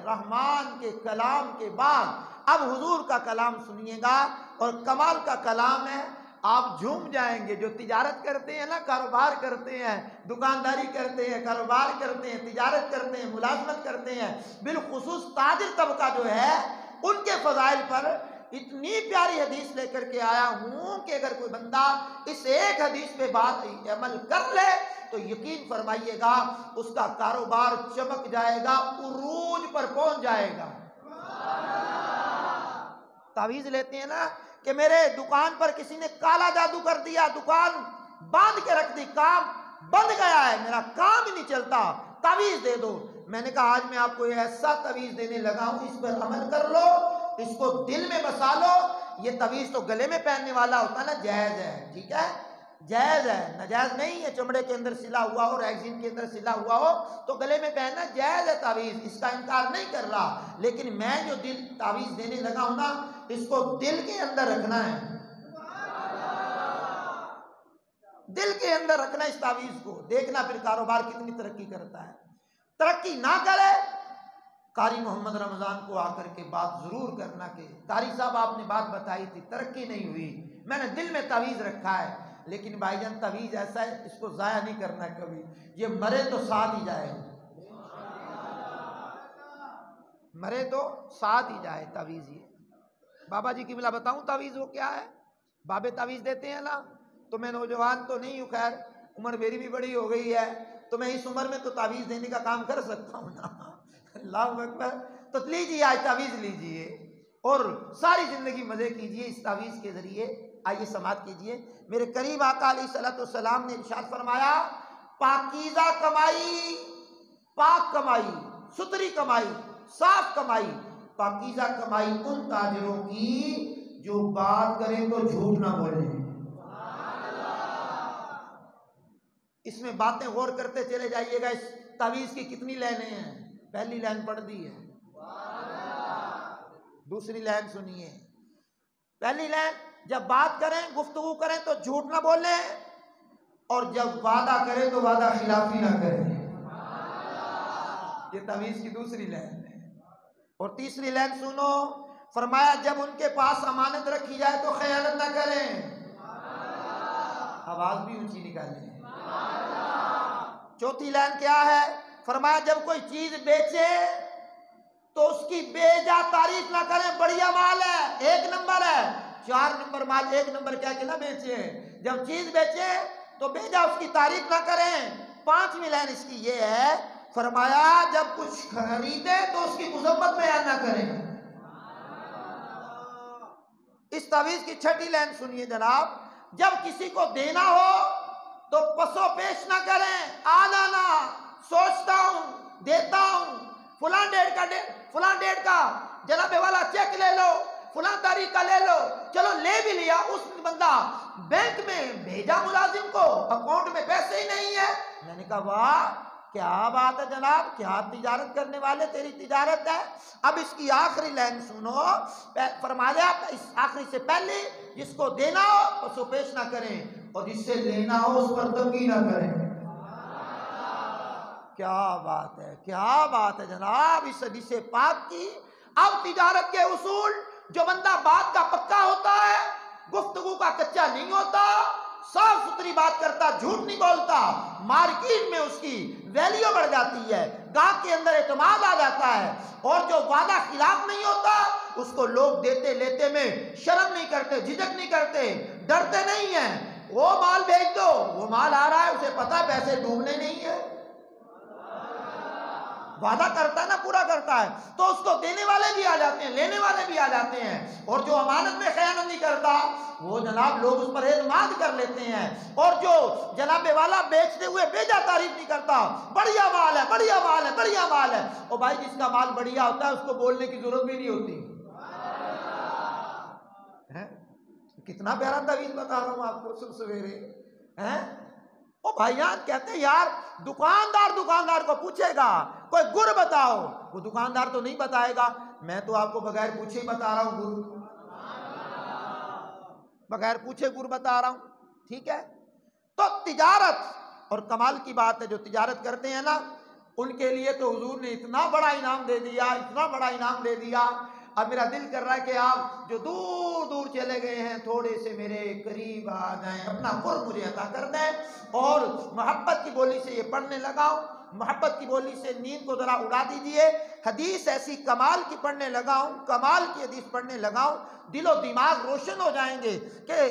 رحمان کے کلام کے بعد اب حضور کا کلام سنیے گا، اور کمال کا کلام ہے، آپ جھوم جائیں گے۔ جو تجارت کرتے ہیں نا، کاروبار کرتے ہیں، دکانداری کرتے ہیں، کاروبار کرتے ہیں، تجارت کرتے ہیں، ملازمت کرتے ہیں، بالخصوص تاجر طبقہ جو ہے، ان کے فضائل پر اتنی پیاری حدیث لے کر کے آیا ہوں کہ اگر کوئی بندہ اس ایک حدیث پہ بات عمل کر لے تو یقین فرمائیے گا اس کا کاروبار چمک جائے گا، عروج پر پہنچ جائے گا۔ تعویذ لیتے ہیں نا کہ میرے دکان پر کسی نے کالا جادو کر دیا، دکان باندھ کے رکھ دی، کام بند گیا ہے، میرا کام ہی نہیں چلتا، تعویذ دے دو۔ میں نے کہا آج میں آپ کو ایسا تعویذ دینے لگا ہوں، اس پر عمل کر لو، اس کو دل میں بسا لو۔ یہ تعویذ تو گلے میں پہننے والا ہوتا ہے نا، جائز ہے، ٹھیک ہے، جائز ہے، ناجائز نہیں ہے۔ چمڑے کے اندر سلا ہوا ہو، ریگزین کے اندر سلا ہوا ہو تو گلے میں پہننا جائز ہے تعویذ، اس کا انکار نہیں کر رہا، لیکن میں جو تعویذ دینے لگا ہوں نا، اس کو دل کے اندر رکھنا ہے، دل کے اندر رکھنا اس تعویذ کو، دیکھنا پھر کاروبار کتنی ترقی کرتا ہے۔ ترقی نہ کرے، قاری محمد رمضان کو آ کر کے بات ضرور کرنا کہ قاری صاحب آپ نے بات بتائی تھی، ترقی نہیں ہوئی، میں نے دل میں تعویذ رکھا ہے، لیکن بھائی جان تعویذ ایسا ہے اس کو ضائع نہیں کرنا کبھی، یہ مرے تو ساتھ ہی جائے، مرے تو ساتھ ہی جائے تعویذ۔ یہ بابا جی کی بلا بتاؤں تعویذ وہ کیا ہے؟ بابے تعویذ دیتے ہیں نا، تو میں نوجوان تو نہیں ہوں، خیر عمر میری بھی بڑی ہو گئی ہے، تو میں اس عمر میں تو تعویذ دینے کا کام کر سکتا ہوں نا، اللہ اکبر۔ تو لیجیے آج تعویذ لیجیے اور ساری زندگی مزے کیجیے اس تعویذ کے ذریعے۔ آئیے سماعت کیجیے، میرے قریب آقا علیہ الصلوۃ والسلام نے ارشاد فرمایا، پاکیزہ کمائی، پاک کمائی، ستھری کمائی، صاف کمائی، پاکیزہ کمائی ان تاجروں کی جو بات کریں تو جھوٹ نہ بولیں۔ اس میں باتیں غور کرتے چلے جائیے گا، اس تعویذ کی کتنی لائنیں ہیں، پہلی لائن پڑھ دی ہے، دوسری لائن سنیے۔ پہلی لائن، جب بات کریں گفتگو کریں تو جھوٹ نہ بولیں، اور جب وعدہ کریں تو وعدہ خلافی نہ کریں، یہ تعویذ کی دوسری لائن ہے۔ اور تیسری لائن سنو، فرمایا جب ان کے پاس امانت رکھی جائے تو خیانت نہ کریں، آواز بھی اونچی نکالیں۔ چوتھی لائن کیا ہے؟ فرمایا جب کوئی چیز بیچے تو اس کی بے جا تعریف نہ کریں، بڑھیا مال ہے، ایک نمبر ہے، 4 نمبر مال 1 نمبر کیا کہ نہ بیچے، جب چیز بیچے تو بے جا اس کی تعریف نہ کریں۔ 5ویں لائن اس کی یہ ہے، فرمایا جب کچھ خریدے تو اس کی مذمت بیان نہ کریں۔ اس تعویذ کی 6ٹھی لائن سنیے جناب، جب کسی کو دینا ہو تو پسو پیش نہ کریں، آنا نہ، سوچتا ہوں، دیتا ہوں، فلاں ڈیٹ کا جناب والا چیک لے لو، فلاں تاریخ کا لے لو، چلو لے بھی لیا، اس بندہ بینک میں بھیجا ملازم کو، اکاؤنٹ میں پیسے ہی نہیں ہے۔ میں نے کہا واہ کیا بات ہے جناب، کیا تجارت کرنے والے، تیری تجارت ہے۔ اب اس کی آخری لائن سنو، فرمایا اس آخری سے پہلے جس کو دینا ہو اس کو پیش نہ کریں، اور جس سے لینا ہو اس پر تنگی نہ کریں۔ کیا بات ہے، کیا بات ہے جناب اس حدیث پاک کی۔ اب تجارت کے اصول، جو بندہ بات کا پکا ہوتا ہے، گفتگو کا کچا نہیں ہوتا، صاف ستھری بات کرتا، جھوٹ نہیں بولتا، مارکیٹ میں اس کی ویلیو بڑھ جاتی ہے، گاہک کے اندر اعتماد آ جاتا ہے، اور جو وعدہ خلاف نہیں ہوتا اس کو لوگ دیتے لیتے میں شرم نہیں کرتے، جھجک نہیں کرتے، ڈرتے نہیں ہیں۔ وہ مال بھیج دو، وہ مال آ رہا ہے، اسے پتا ہے پیسے ڈوبنے نہیں ہے، وعدہ کرتا ہے نا، پورا کرتا ہے، تو اس کو دینے والے بھی آ جاتے ہیں، لینے والے بھی آ جاتے ہیں، اور جو امانت میں خیانت نہیں کرتا وہ جناب لوگ اس پر اعتماد کر لیتے ہیں، اور جو جناب والا بیچتے ہوئے بیجا تعریف نہیں کرتا، بڑھیا مال ہے، بڑھیا مال ہے، بڑھیا مال ہے، اور بھائی جس کا مال بڑھیا ہوتا ہے اس کو بولنے کی ضرورت بھی نہیں ہوتی ہے۔ کتنا پیارا تعویذ بتا رہا ہوں آپ کو صبح سویرے ہیں۔ وہ بھائیان کہتے ہیں یار دکاندار کو پوچھے گا کوئی گر بتاؤ، وہ دکاندار تو نہیں بتائے گا، میں تو آپ کو بغیر پوچھے ہی بتا رہا ہوں گر، بغیر پوچھے گر بتا رہا ہوں، ٹھیک ہے۔ تو تجارت، اور کمال کی بات ہے جو تجارت کرتے ہیں نا ان کے لیے تو حضور نے اتنا بڑا انعام دے دیا، اتنا بڑا انعام دے دیا۔ اب میرا دل کر رہا ہے کہ آپ جو دور دور چلے گئے ہیں تھوڑے سے میرے قریب آ جائیں، اپنا قرب مجھے عطا کر دیں، اور محبت کی بولی سے یہ پڑھنے لگاؤں، محبت کی بولی سے نیند کو ذرا اڑا دیجئے۔ حدیث ایسی کمال کی پڑھنے لگا ہوں، کمال کی حدیث پڑھنے لگا ہوں، دل و دماغ روشن ہو جائیں گے کہ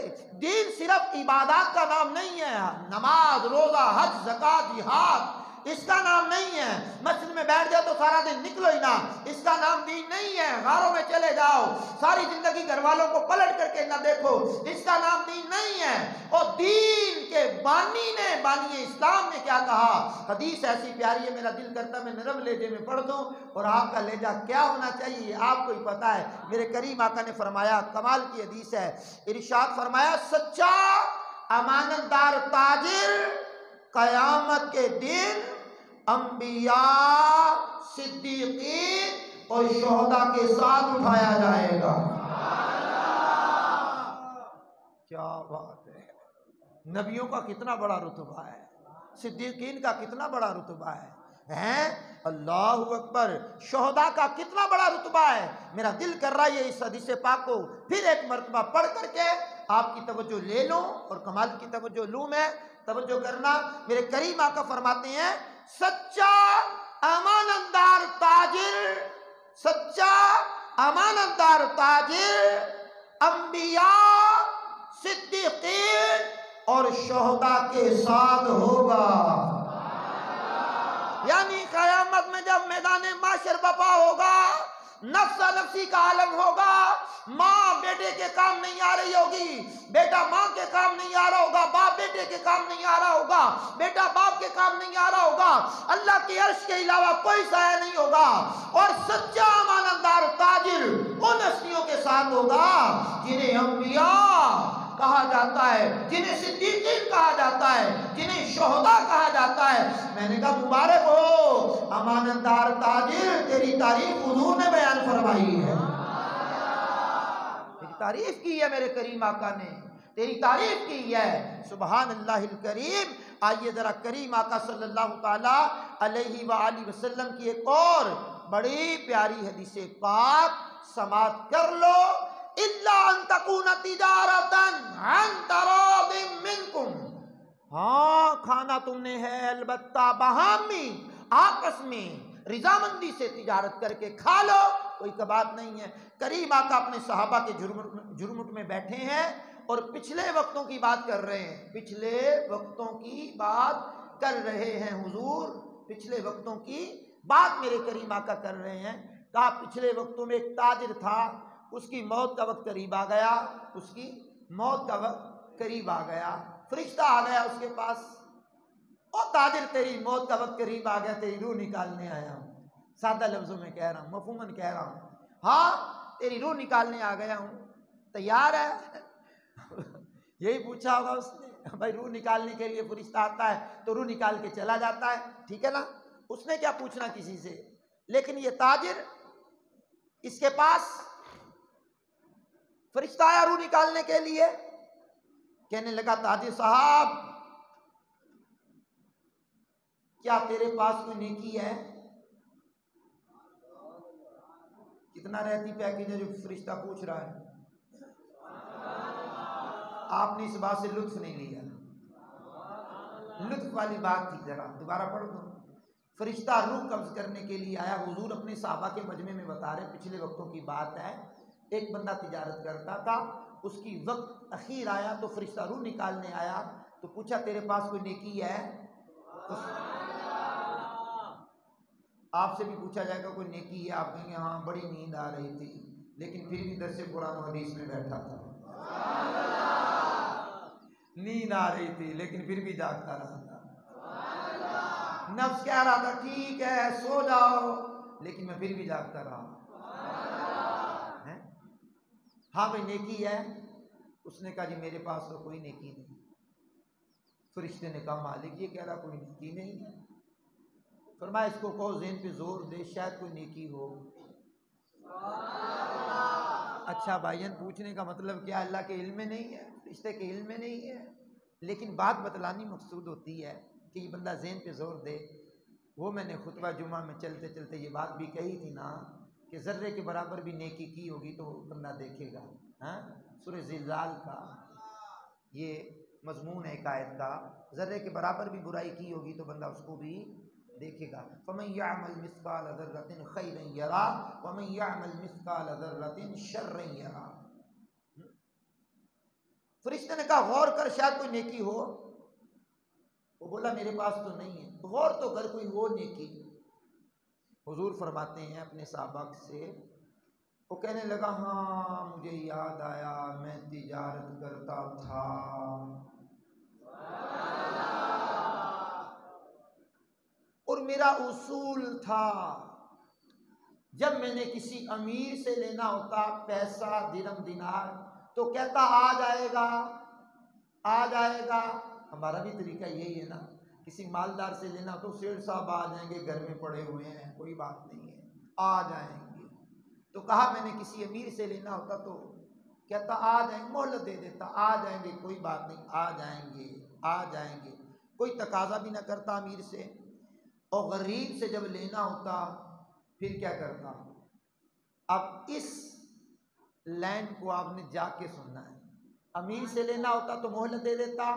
دین صرف عبادات کا نام نہیں ہے، نماز، روزہ، حج، زکوٰۃ، جہاد اس کا نام نہیں ہے، مسجد میں بیٹھ جاؤ تو سارا دن نکلو ہی نہ، اس کا نام دین نہیں ہے، غاروں میں چلے جاؤ ساری زندگی گھر والوں کو پلٹ کر کے نہ دیکھو، اس کا نام دین نہیں ہے۔ اور دین کے بانی اسلام نے کیا کہا، حدیث ایسی پیاری ہے میرا دل کرتا میں نرم لہجے میں پڑھ دوں، اور آپ کا لہجہ کیا ہونا چاہیے آپ کو ہی پتا ہے۔ میرے کریم آقا نے فرمایا، کمال کی حدیث ہے، ارشاد فرمایا سچا امانت دار تاجر قیامت کے دن انبیاء، صدیقین اور شہداء کے ساتھ اٹھایا جائے گا۔ کیا بات ہے، نبیوں کا کتنا بڑا رتبہ ہے، صدیقین کا کتنا بڑا رتبہ ہے، اللہ اکبر، شہداء کا کتنا بڑا رتبہ ہے۔ میرا دل کر رہا ہے اس حدیث پاک کو پھر ایک مرتبہ پڑھ کر کے آپ کی توجہ لے لوں، اور کمال کی توجہ لوں میں، توجہ کرنا۔ میرے کریم آقا فرماتے ہیں سچا امانت دار تاجر، سچا امانت دار تاجر انبیاء، صدیقین اور شہداء کے ساتھ ہوگا۔ یعنی قیامت میں جب میدان معاشر بپا ہوگا، نفس نفسی کا عالم ہوگا، ماں بیٹے کے کام نہیں آ رہی ہوگی، بیٹا ماں کے کام نہیں آ رہا ہوگا، باپ بیٹے کے کام نہیں آ رہا ہوگا، بیٹا باپ کے کام نہیں آ رہا ہوگا، اللہ کی عرش کے علاوہ کوئی سایہ نہیں ہوگا، اور سچا امانت دار تاجر ان ہستیوں کے ساتھ ہوگا جنہیں انبیاء کہا جاتا ہے، جنہیں صدیقین کہا جاتا ہے، جنہیں شہداء کہا جاتا ہے۔ میں نے کہا مبارک ہو امانت دار تاجر، تیری تعریف حضور نے بیان فرمائی ہے، تیری تعریف کی ہے میرے کریم آقا نے، تیری تعریف کی ہے، سبحان اللہ الکریم۔ آئیے ذرا کریم آقا صلی اللہ تعالی علیہ وآلہ وسلم کی ایک اور بڑی پیاری حدیث پاک سماعت کر لو۔ اِلَّا أَن تَكُونَ تِجَارَةً عَن تَرَاضٍ مِّنكُمْ، ہاں کھانا تم نے ہے البتہ باہمی آپس میں رضامندی سے تجارت کر کے کھا لو، کوئی بات نہیں ہے۔ کریم آقا اپنے صحابہ کے جھرمٹ میں بیٹھے ہیں اور پچھلے وقتوں کی بات کر رہے ہیں، پچھلے وقتوں کی بات کر رہے ہیں حضور، پچھلے وقتوں کی بات میرے کریم آقا کر رہے ہیں۔ کہا پچھلے وقتوں میں ایک تاجر تھا، اس کی موت کا وقت قریب آ گیا، اس کی موت کا وقت قریب آ گیا، فرشتہ آ گیا اس کے پاس، او تاجر تیری موت کا وقت قریب آ گیا، تیری روح نکالنے آیا ہوں، سادہ لفظوں میں کہہ رہا ہوں، مفہوماً کہہ رہا ہوں، ہاں تیری روح نکالنے آ گیا ہوں، تیار ہے؟ یہی پوچھا ہوگا اس نے، بھائی روح نکالنے کے لیے فرشتہ آتا ہے تو روح نکال کے چلا جاتا ہے، ٹھیک ہے نا، اس نے کیا پوچھنا کسی سے۔ لیکن یہ تاجر، اس کے پاس فرشتہ آیا روح نکالنے کے لیے، کہنے لگا تاجر صاحب کیا تیرے پاس کوئی نیکی ہے؟ کتنا رہتی پیکیج ہے جو فرشتہ پوچھ رہا ہے؟ آپ نے اس بات سے لطف نہیں لیا، لطف والی بات تھی، ذرا دوبارہ پڑھ دو۔ فرشتہ روح قبض کرنے کے لیے آیا، حضور اپنے صحابہ کے مجمع میں بتا رہے، پچھلے وقتوں کی بات ہے، ایک بندہ تجارت کرتا تھا، اس کی وقت اخیر آیا تو فرشتہ روح نکالنے آیا، تو پوچھا تیرے پاس کوئی نیکی ہے؟ آپ سے بھی پوچھا جائے گا کوئی نیکی ہے، آپ کہیں گے ہاں بڑی نیند آ رہی تھی لیکن پھر بھی درس قرآن و حدیث میں بیٹھا تھا، نیند آ رہی تھی لیکن پھر بھی جاگتا رہا تھا، نفس کہہ رہا تھا ٹھیک ہے سو جاؤ لیکن میں پھر بھی جاگتا رہا۔ ہاں بھائی نیکی ہے؟ اس نے کہا جی میرے پاس تو کوئی نیکی نہیں۔ فرشتے نے کہا مالک یہ کہہ رہا کوئی نیکی نہیں ہے، فرمایا اس کو کہو ذہن پہ زور دے شاید کوئی نیکی ہو۔ اچھا بھائین پوچھنے کا مطلب کیا اللہ کے علم میں نہیں ہے، فرشتے کے علم میں نہیں ہے، لیکن بات بتلانی مقصود ہوتی ہے کہ یہ بندہ ذہن پہ زور دے۔ وہ میں نے خطبہ جمعہ میں چلتے چلتے یہ بات بھی کہی تھی نا کہ ذرے کے برابر بھی نیکی کی ہوگی تو بندہ دیکھے گا۔ ہاں سورہ زلزال کا یہ مضمون ہے ایک آیت کا، ذرے کے برابر بھی برائی کی ہوگی تو بندہ اس کو بھی دیکھے گا۔ فَمَن يَعْمَلْ مِثْقَالَ ذَرَّةٍ خَيْرًا يَرَهُ وَمَن يَعْمَلْ مِثْقَالَ ذَرَّةٍ شَرًّا يَرَهُ۔ فرشتے نے کہا غور کر شاید کوئی نیکی ہو، وہ بولا میرے پاس تو نہیں ہے، غور تو کر کوئی ہو نیکی۔ حضور فرماتے ہیں اپنے صحابہ سے، وہ کہنے لگا ہاں مجھے یاد آیا میں تجارت کرتا تھا، اور میرا اصول تھا جب میں نے کسی امیر سے لینا ہوتا پیسہ درہم دینار تو کہتا آ جائے گا آ جائے گا۔ ہمارا بھی طریقہ یہی ہے نا، کسی مالدار سے لینا تو سیٹھ صاحب آ جائیں گے، گھر میں پڑے ہوئے ہیں کوئی بات نہیں ہے آ جائیں گے۔ تو کہا میں نے کسی امیر سے لینا ہوتا تو کہتا آ جائیں گے، مہلت دے دیتا آ جائیں گے کوئی بات نہیں آ جائیں گے آ جائیں گے، کوئی تقاضا بھی نہ کرتا امیر سے۔ اور غریب سے جب لینا ہوتا پھر کیا کرتا؟ اب اس لائن کو آپ نے جا کے سننا ہے، امیر سے لینا ہوتا تو مہلت دے دیتا،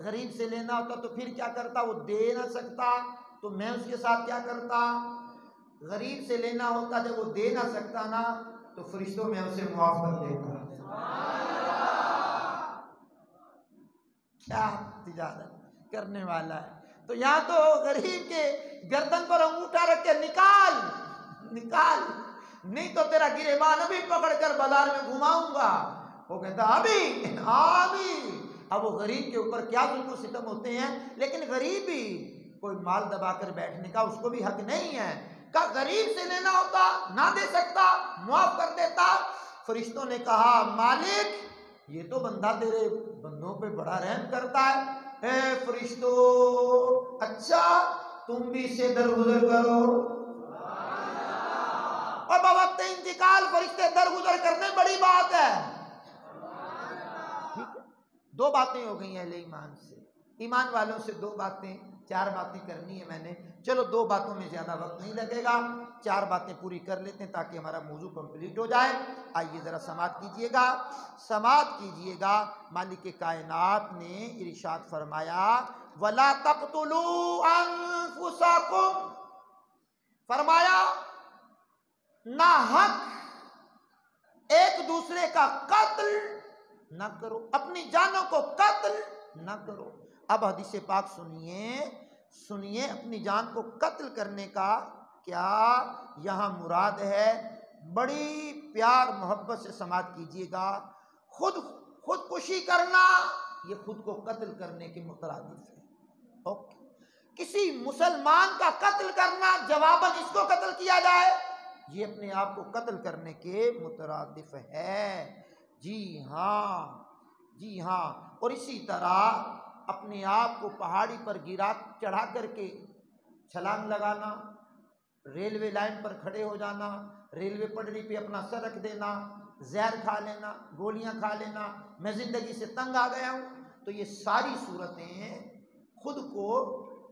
غریب سے لینا ہوتا تو پھر کیا کرتا؟ وہ دے نہ سکتا تو میں اس کے ساتھ کیا کرتا؟ غریب سے لینا ہوتا جب وہ دے نہ سکتا نا تو فرشتوں میں اسے معاف کر دیتا۔ کیا تجارت کرنے والا ہے! تو یہاں تو غریب کے گردن پر انگوٹھا رکھ کے نکال نکال، نہیں تو تیرا گریبان ابھی پکڑ کر بازار میں گھماؤں گا۔ وہ کہتا ابھی ابھی۔ اب وہ غریب کے اوپر کیا ظلم و ستم ہوتے ہیں، لیکن غریب بھی کوئی مال دبا کر بیٹھنے کا اس کو بھی حق نہیں ہے۔ کہ غریب سے لینا ہوتا نہ دے سکتا معاف کر دیتا۔ فرشتوں نے کہا مالک یہ تو بندہ تیرے بندوں پہ بڑا رحم کرتا ہے۔ اے فرشتوں اچھا تم بھی اسے درگزر کرو۔ اور بوقت انتقال فرشتے درگزر کرنے بڑی بات ہے۔ ٹھیک ہے، دو باتیں ہو گئی اہل ایمان سے، ایمان والوں سے دو باتیں، چار باتیں کرنی ہے میں نے، چلو دو باتوں میں زیادہ وقت نہیں لگے گا، چار باتیں پوری کر لیتے ہیں تاکہ ہمارا موضوع کمپلیٹ ہو جائے۔ آئیے ذرا سماعت کیجئے گا، سماعت کیجئے گا۔ مالک کائنات نے ارشاد فرمایا وَلَا تَقْتُلُوا أَنفُسَكُمْ، فرمایا نہ حق ایک دوسرے کا قتل نہ کرو، اپنی جانوں کو قتل نہ کرو۔ اب حدیث پاک سنیے اپنی جان کو قتل کرنے کا کیا یہاں مراد ہے، بڑی پیار محبت سے سماعت کیجیے گا۔ خودکشی کرنا یہ خود کو قتل کرنے کے مترادف ہے۔ اوکے، کسی مسلمان کا قتل کرنا جواباً اس کو قتل کیا جائے یہ اپنے آپ کو قتل کرنے کے مترادف ہے۔ جی ہاں، اور اسی طرح اپنے آپ کو پہاڑی پر گرا چڑھا کر کے چھلانگ لگانا، ریلوے لائن پر کھڑے ہو جانا، ریلوے پٹری پہ اپنا سر رکھ دینا، زہر کھا لینا، گولیاں کھا لینا، میں زندگی سے تنگ آ گیا ہوں، تو یہ ساری صورتیں خود کو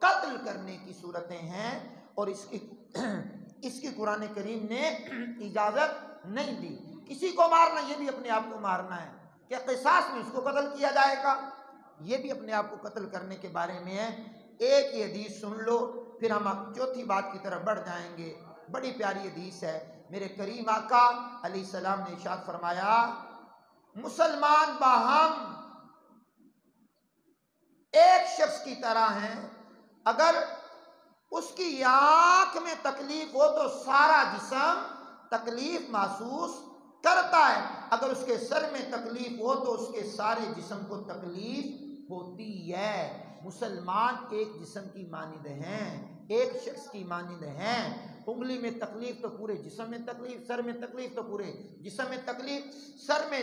قتل کرنے کی صورتیں ہیں، اور اس کی قرآن کریم نے اجازت نہیں دی۔ کسی کو مارنا یہ بھی اپنے آپ کو مارنا ہے، کہ قصاص میں اس کو قتل کیا جائے گا، یہ بھی اپنے آپ کو قتل کرنے کے بارے میں ہے۔ ایک ہی حدیث سن لو، پھر ہم چوتھی بات کی طرف بڑھ جائیں گے۔ بڑی پیاری حدیث ہے، میرے کریم آقا علیہ السلام نے ارشاد فرمایا، مسلمان باہم ایک شخص کی طرح ہیں، اگر اس کی آنکھ میں تکلیف ہو تو سارا جسم تکلیف محسوس کرتا ہے، اگر اس کے سر میں تکلیف ہو تو اس کے سارے جسم کو تکلیف ہوتی ہے۔ مسلمان ایک جسم کی مانند ہیں، ایک شخص کی مانند ہیں۔ انگلی میں تکلیف تو پورے جسم میں تکلیف، سر میں تکلیف تو پورے جسم میں تکلیف، سر میں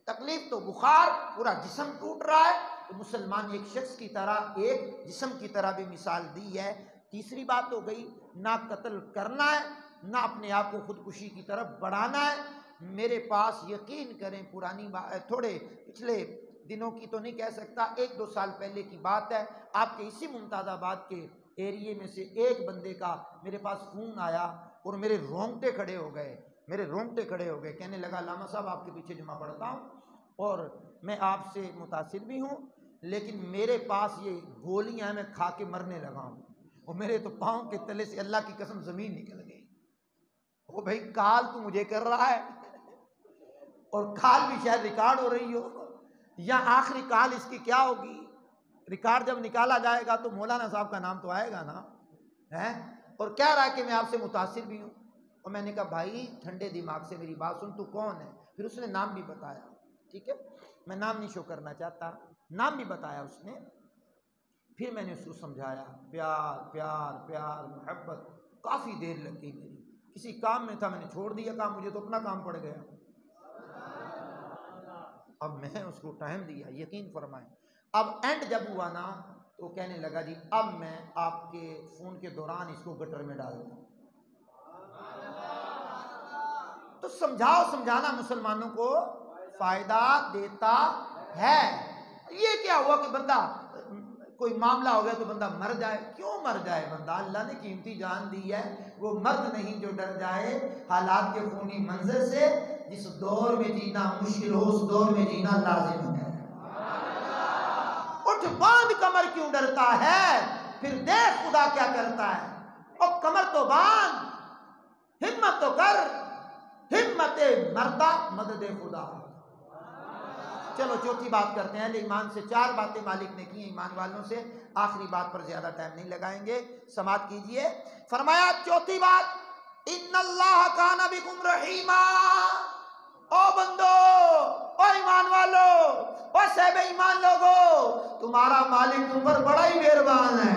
تکلیف تو بخار، پورا جسم ٹوٹ رہا ہے۔ تو مسلمان ایک شخص کی طرح، ایک جسم کی طرح بھی مثال دی ہے۔ تیسری بات ہو گئی، نہ قتل کرنا ہے، نہ اپنے آپ کو خودکشی کی طرف بڑھانا ہے۔ میرے پاس یقین کریں پرانی بات، تھوڑے پچھلے دنوں کی تو نہیں کہہ سکتا، 1-2 سال پہلے کی بات ہے، آپ کے اسی ممتاز آباد کے ایریے میں سے ایک بندے کا میرے پاس فون آیا اور میرے رونگٹے کھڑے ہو گئے، کہنے لگا علامہ صاحب آپ کے پیچھے جمعہ پڑھتا ہوں اور میں آپ سے متاثر بھی ہوں، لیکن میرے پاس یہ گولیاں ہیں، میں کھا کے مرنے لگا ہوں، اور میرے تو پاؤں کے تلے سے اللہ کی قسم زمین نکل گئی۔ وہ بھائی کال تو مجھے کر رہا ہے، اور کال بھی شاید ریکارڈ ہو رہی ہو، یا آخری کال اس کی کیا ہوگی، ریکارڈ جب نکالا جائے گا تو مولانا صاحب کا نام تو آئے گا نا، اور کہہ رہا ہے کہ میں آپ سے متاثر بھی ہوں۔ اور میں نے کہا بھائی ٹھنڈے دماغ سے میری بات سن، تو کون ہے؟ پھر اس نے نام بھی بتایا، ٹھیک ہے، میں نام نہیں شو کرنا چاہتا، نام بھی بتایا اس نے۔ پھر میں نے اس کو سمجھایا، پیار پیار پیار محبت، کافی دیر لگ گئی میری، کسی کام میں تھا، میں نے چھوڑ دیا کام، مجھے تو اپنا کام پڑ گیا۔ اب میں اس کو ٹائم دیا، یقین فرمائیں، اب اینڈ جب ہوا نا تو کہنے لگا جی اب میں آپ کے فون کے دوران اس کو گٹر میں ڈال دوں۔ تو سمجھانا مسلمانوں کو فائدہ دیتا ہے۔ یہ کیا ہوا کہ بندہ کوئی معاملہ ہو گیا تو بندہ مر جائے؟ کیوں مر جائے بندہ؟ اللہ نے قیمتی جان دی ہے، وہ مرد نہیں جو ڈر جائے حالات کے خونی منظر سے۔ جس دور میں جینا مشکل ہو اس دور میں جینا لازم ہے۔ اٹھ باندھ کمر کیوں ڈرتا ہے، پھر دیکھ خدا کیا کرتا ہے۔ اور کمر تو باندھ، ہمت تو کر، ہمت مردہ مدد خدا۔ چلو چوتھی بات کرتے ہیں، ایمان سے 4 باتیں مالک نے کی ایمان والوں سے، آخری بات پر زیادہ ٹائم نہیں لگائیں گے، سماعت کیجئے۔ فرمایا چوتھی بات، ان اللہ کان بکم رحیما۔ او بندو، او ایمان والو، او صاحب ایمان لوگو، تمہارا مالک تم پر بڑا ہی مہربان ہے۔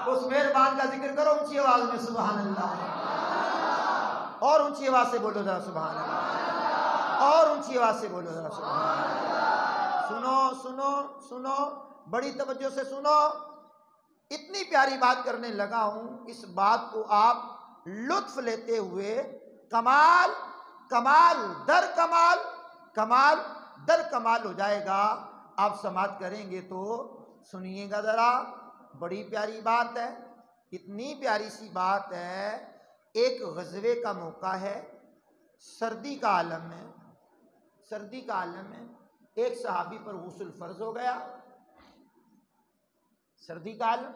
اس مہربان کا ذکر کرو اونچی آواز میں، سبحان اللہ، اور اونچی آواز سے بولو ذرا سبحان اللہ، اور اونچی آواز سے بولو ذرا سبحان اللہ۔ سنو سنو سنو، بڑی توجہ سے سنو، اتنی پیاری بات کرنے لگا ہوں، اس بات کو آپ لطف لیتے ہوئے کمال کمال در کمال، کمال در کمال ہو جائے گا۔ آپ سماعت کریں گے تو سنیے گا ذرا، بڑی پیاری بات ہے، اتنی پیاری سی بات ہے۔ ایک غزوے کا موقع ہے، سردی کا عالم ہے، سردی کا عالم ہے، ایک صحابی پر غسل فرض ہو گیا، سردی کا عالم،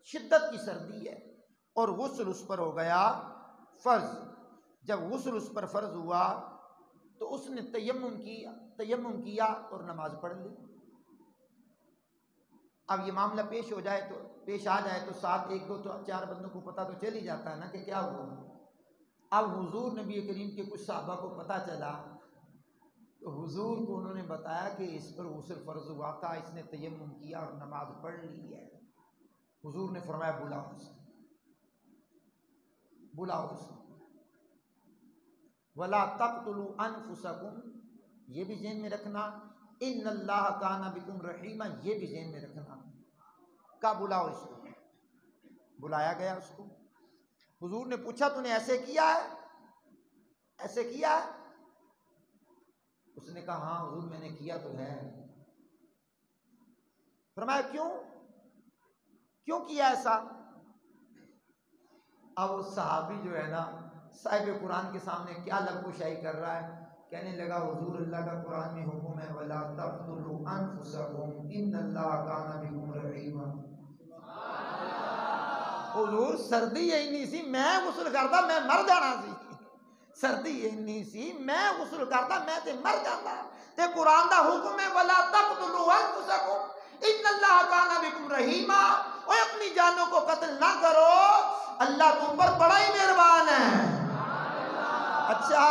شدت کی سردی ہے، اور غسل اس پر ہو گیا فرض۔ جب غسل اس پر فرض ہوا تو اس نے تیمم کیا اور نماز پڑھ لی۔ اب یہ معاملہ پیش آ جائے تو 7 1 2 4 بندوں کو پتہ تو چل ہی جاتا ہے نا کہ کیا ہوا۔ اب حضور نبی کریم کے کچھ صحابہ کو پتہ چلا تو حضور کو انہوں نے بتایا کہ اس پر غسل فرض ہوا تھا، اس نے تیمم کیا اور نماز پڑھ لی ہے۔ حضور نے فرمایا بلاؤ اسے، بلاؤ اسے۔ وَلَا تَقْتُلُوا أَنفُسَكُمْ، یہ بھی ذہن میں رکھنا، ان اللہ کان بکم رحیما، یہ بھی ذہن میں رکھنا۔ کا بلاؤ اس کو، بلایا گیا اس کو۔ حضور نے پوچھا تو نے ایسے کیا ہے، ایسے کیا ہے؟ اس نے کہا ہاں حضور میں نے کیا تو ہے۔ فرمایا کیوں؟ کیوں کیا ایسا؟ اب وہ صحابی جو ہے نا صاحب قرآن کے سامنے کیا لب کشائی کر رہا ہے، کہنے لگا حضور اللہ کا قرآن میں حکم ہے وَلَا تَقْتُلُوا أَنفُسَكُمْ إِنَّ اللَّهَ كَانَ بِكُمْ رَحِيمًا۔ حضور سردی اینی سی میں غسل کرتا میں مر جانا سی، سردی اینی سی میں غسل کرتا میں تے مر جاتا، تے قرآن دا حکم ہے وَلَا تَقْتُلُوا أَنفُسَكُمْ إِنَّ اللَّهَ كَانَ بِكُمْ رَحِيمًا، اوے اپنی جانوں کو قتل نہ کرو، اللہ تم پر بڑا ہی مہربان ہے۔ اچھا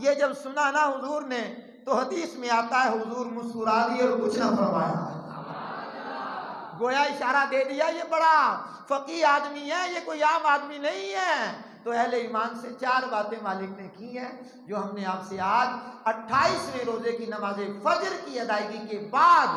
یہ جب سنا نا حضور نے تو حدیث میں آتا ہے حضور مسکرا دیے اور کچھ نہ فرمایا، گویا اشارہ دے دیا یہ بڑا فقیہ آدمی ہے، یہ کوئی عام آدمی نہیں ہے۔ تو اہل ایمان سے 4 باتیں مالک نے کی ہیں جو ہم نے آپ سے آج 28ویں روزے کی نماز فجر کی ادائیگی کے بعد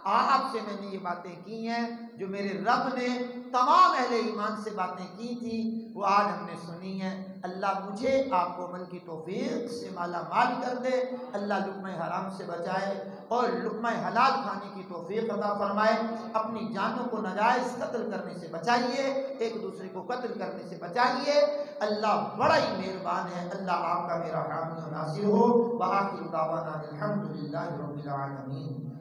آپ سے میں نے یہ باتیں کی ہیں، جو میرے رب نے تمام اہل ایمان سے باتیں کی تھی وہ آج ہم نے سنی ہیں۔ اللہ مجھے آپ کو عمل کی توفیق سے مالا مال کر دے، اللہ لقمہ حرام سے بچائے اور لقمہ حلال کھانے کی توفیق عطا فرمائے۔ اپنی جانوں کو ناجائز قتل کرنے سے بچائیے، ایک دوسرے کو قتل کرنے سے بچائیے، اللہ بڑا ہی مہربان ہے۔ اللہ آپ کا میرا حامی و ناصر ہو۔ وآخر دعوانا الحمدللہ رب العالمین۔